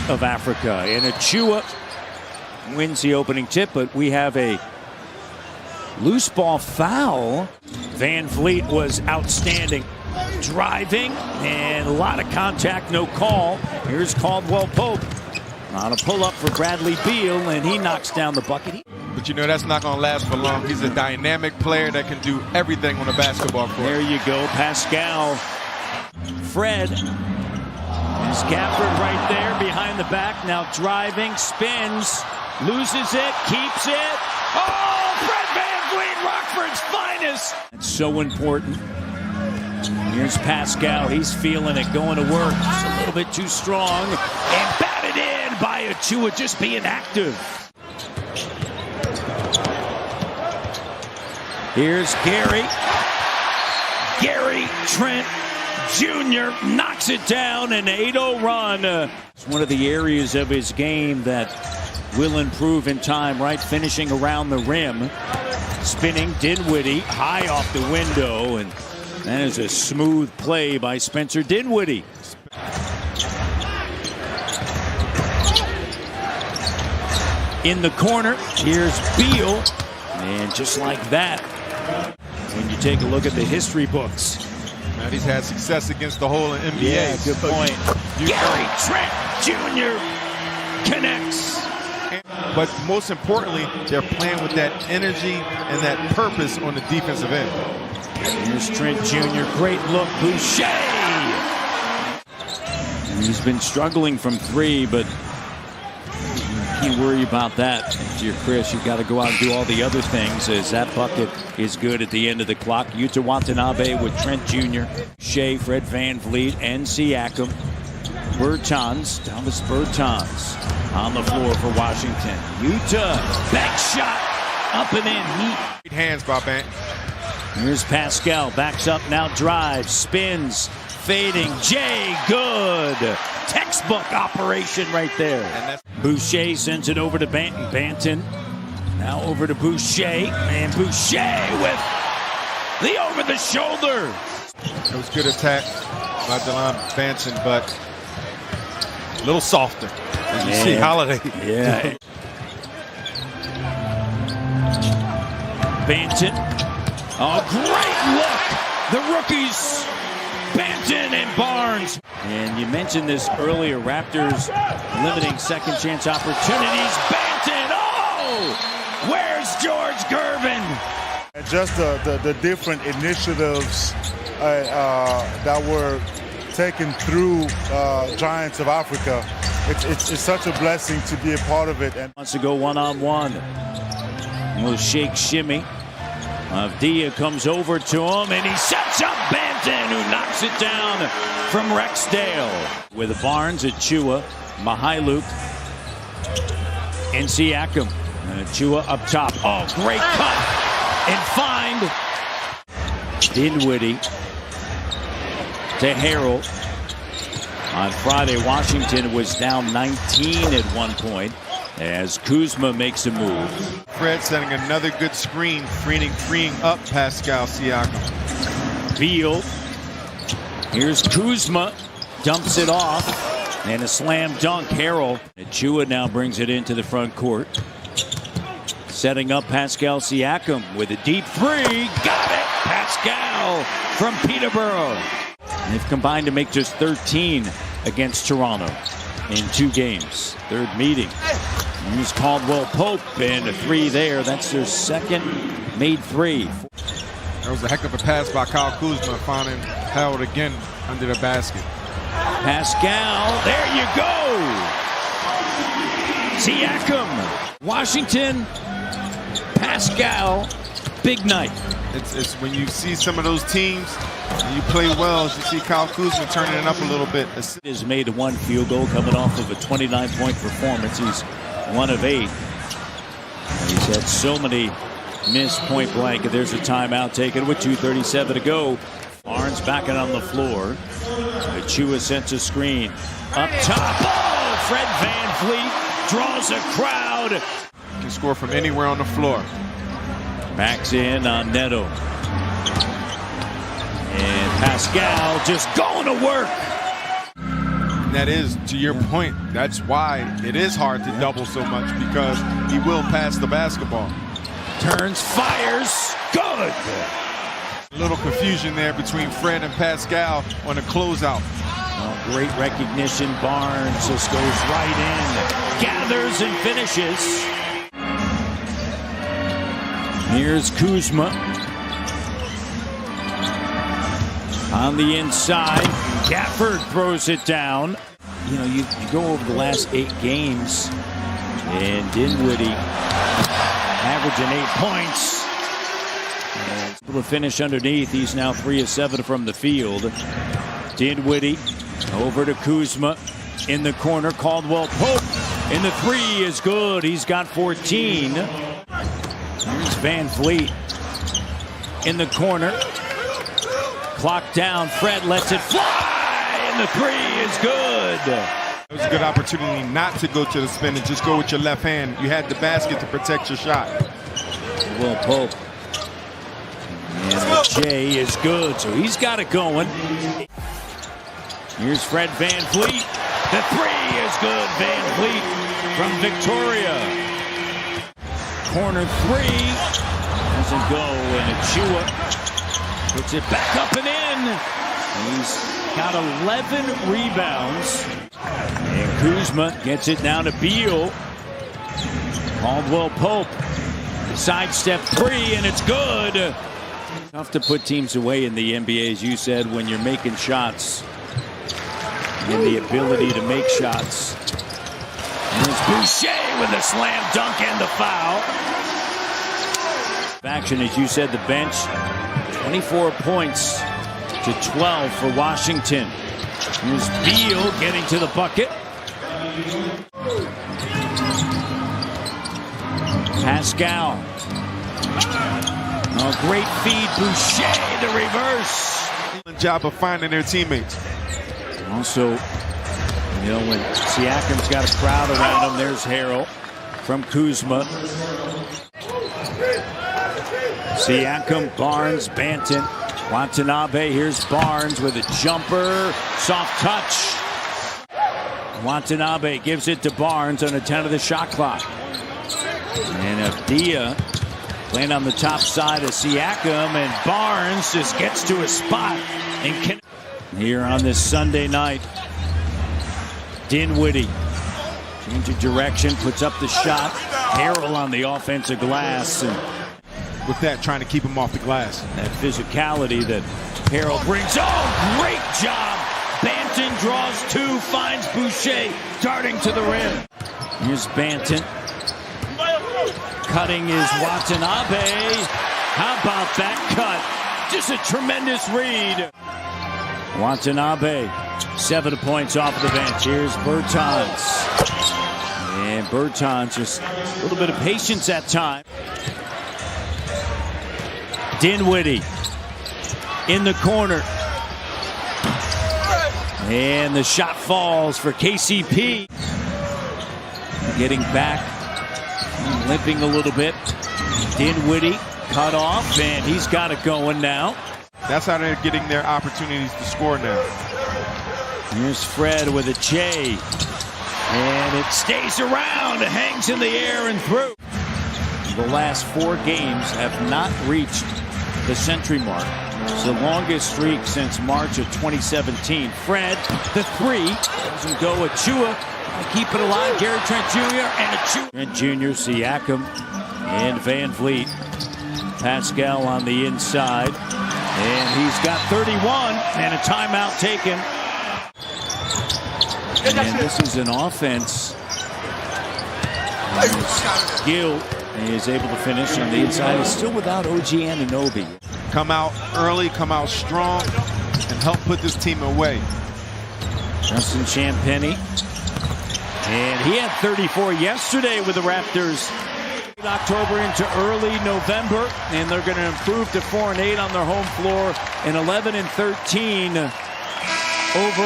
of Africa. And Achua wins the opening tip, but we have a loose ball foul. Van Vliet was outstanding. Driving, and a lot of contact, no call. Here's Caldwell Pope on a pull-up for Bradley Beal, and he knocks down the bucket. But you know that's not going to last for long. He's a dynamic player that can do everything on a basketball court. There you go, Pascal. Fred is Gafford right there behind the back. Now driving, spins, loses it, keeps it. Oh, Fred VanVleet, Rockford's finest. It's so important. Here's Pascal. He's feeling it, going to work. Just a little bit too strong. And batted in by Achua, just being active. Here's Gary. Gary Trent Jr. knocks it down, an 8-0 run. It's one of the areas of his game that will improve in time, right? Finishing around the rim. Spinning Dinwiddie high off the window, and that is a smooth play by Spencer Dinwiddie. In the corner, here's Beal. And just like that, when you take a look at the history books. Man, he's had success against the whole NBA. Yeah, good point. Gary Trent Jr. connects. But most importantly, they're playing with that energy and that purpose on the defensive end. Here's Trent Jr. Great look. Boucher. He's been struggling from three, but you can't worry about that. If you're Chris, you've got to go out and do all the other things, as that bucket is good at the end of the clock. Yuta Watanabe with Trent Jr., Shea, Fred VanVleet, and Siakam. Bertans, Thomas Bertans on the floor for Washington. Yuta, back shot, up and in. Great hands by Bant. Here's Pascal, backs up, now drives, spins, fading. Jay, good. Textbook operation right there. Boucher sends it over to Banton. Banton now over to Boucher, and Boucher with the over-the-shoulder. It was good attack by Delon Banton, but a little softer. As you see Holiday. Yeah. Banton. Oh, great look. The rookies, Banton and Barnes. And you mentioned this earlier, Raptors limiting second chance opportunities. Banton, oh! Where's George Gervin? Just the different initiatives that were taken through Giants of Africa. It's such a blessing to be a part of it. And wants to go one-on-one. A little shake shimmy. Avdia comes over to him, and he sets up Banton, who knocks it down from Rexdale. With Barnes, Achua, Mihailuk, and Siakam. And Achua up top. Oh, great cut and find. Dinwiddie to Harrell. On Friday, Washington was down 19 at one point as Kuzma makes a move. Fred setting another good screen, freeing up Pascal Siakam. Beal. Here's Kuzma. Dumps it off. And a slam dunk. Harrell. Achua now brings it into the front court. Setting up Pascal Siakam with a deep three. Got it! Pascal from Peterborough. They've combined to make just 13 against Toronto in 2 games. Third meeting. Here's Caldwell Pope, and a 3 there. That's their second made 3. That was a heck of a pass by Kyle Kuzma, finding Howard again under the basket. Pascal, there you go. Siakam, Washington, Pascal, big night. It's when you see some of those teams and you play well, as you see Kyle Kuzma turning it up a little bit. He's made 1 field goal coming off of a 29-point performance. He's 1 of 8. And he's had so many missed point blank. There's a timeout taken with 2:37 to go. Barnes backing on the floor. Achua sends a screen. Up top. Oh, Fred VanVleet draws a crowd. Can score from anywhere on the floor. Backs in on Neto. And Pascal just going to work. And that is, to your point, that's why it is hard to double so much, because he will pass the basketball. Turns, fires, good. A little confusion there between Fred and Pascal on the closeout. Oh, great recognition. Barnes just goes right in, gathers and finishes. Here's Kuzma on the inside. Gafford throws it down. You know, you go over the last 8 games, and Dinwiddie averaging 8 points. And able to finish underneath. He's now 3 of 7 from the field. Dinwiddie over to Kuzma in the corner. Caldwell Pope in the 3 is good. He's got 14. Here's Van Vliet in the corner. Clock down. Fred lets it fly, and the 3 is good. It was a good opportunity not to go to the spin and just go with your left hand. You had the basket to protect your shot. Will Pope. And the J is good, so he's got it going. Here's Fred Van Vliet. The 3 is good. Van Vliet from Victoria. Corner 3 doesn't go, and Achua puts it back up and in. He's got 11 rebounds. And Kuzma gets it down to Beal. Caldwell Pope. Sidestep 3, and it's good. Tough to put teams away in the NBA, as you said, when you're making shots. And the ability to make shots. Here's Boucher with a slam dunk and the foul. Action, as you said, the bench, 24 points to 12 for Washington. Here's Beal getting to the bucket. Pascal. Oh, great feed. Boucher, the reverse. Good job of finding their teammates. Also, you know, when Siakam's got a crowd around him, there's Harrell from Kuzma. Siakam, Barnes, Banton, Watanabe. Here's Barnes with a jumper. Soft touch. Watanabe gives it to Barnes on a 10 of the shot clock. And Abdia playing on the top side of Siakam, and Barnes just gets to a spot and can. Here on this Sunday night, Dinwiddie change of direction, puts up the shot. Harrell on the offensive glass, and with that, trying to keep him off the glass. That physicality that Harrell brings. Oh, great job. Banton draws 2, finds Boucher, darting to the rim. Here's Banton. Cutting is Watanabe. How about that cut? Just a tremendous read. Watanabe, 7 points off the bench. Here's Bertans. And Bertans, just a little bit of patience at time. Dinwiddie in the corner. And the shot falls for KCP. Getting back, limping a little bit. Dinwiddie cut off, and he's got it going now. That's how they're getting their opportunities to score now. Here's Fred with a J. And it stays around, it hangs in the air and through. The last 4 games have not reached the century mark. It's the longest streak since March of 2017. Fred, the 3, doesn't go. Achua, keep it alive. Gary Trent Jr. and Achua. Trent Jr., Siakam, and Van Vliet. Pascal on the inside. And he's got 31 and a timeout taken. And this is an offense. Gill is able to finish on the inside. He's still without OG Anunoby. Come out early, come out strong, and help put this team away. Justin Champagnie. And he had 34 yesterday with the Raptors. October into early November, and they're going to improve to 4-8 on their home floor and 11-13 over.